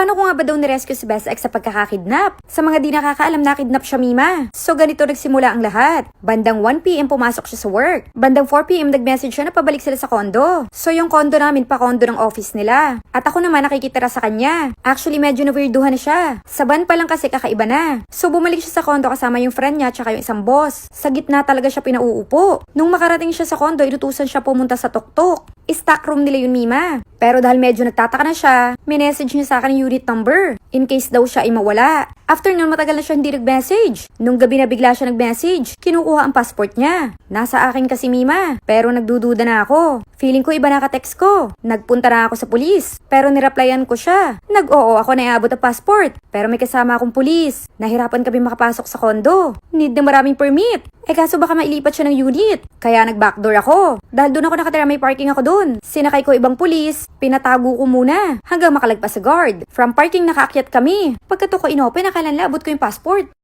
Paano ko nga ba daw nirescue si Best X sa pagkakakidnap? Sa mga di nakakaalam, nakidnap siya, Mima. So ganito nagsimula ang lahat. Bandang 1 PM pumasok siya sa work. Bandang 4 PM nag-message siya na pabalik sila sa kondo. So yung kondo namin pa kondo ng office nila. At ako naman nakikitira sa kanya. Actually medyo na-weirduhan na siya. Sa van pa lang kasi kakaiba na. So bumalik siya sa kondo kasama yung friend niya tsaka yung isang boss. Sa gitna talaga siya pinauupo. Nung makarating siya sa kondo, inutusan siya pumunta sa tuktok. Stock room nila yun, Mima. Pero dahil medyo nagtataka na siya, minessage niya sa akin yung unit number. In case daw siya ay mawala. After nun, matagal na siya hindi nag-message. Nung gabi na bigla siya nag-message, kinukuha ang passport niya. Nasa akin kasi, Mima. Pero nagdududa na ako. Feeling ko iba naka-text ko. Nagpunta na ako sa pulis. Pero nireplyan ko siya. Nag-oo ako na iabot ang passport. Pero may kasama akong pulis. Nahirapan kami makapasok sa kondo. Need ng maraming permit. Kaso baka mailipat siya ng unit. Kaya nag-backdoor ako. Dahil doon ako nakatira, may parking ako doon. Sinakay ko ibang pulis. Pinatago ko muna. Hanggang makalagpas sa guard. From parking nakaakyat kami. Pagkato ko inopen, akala nila abot ko yung passport.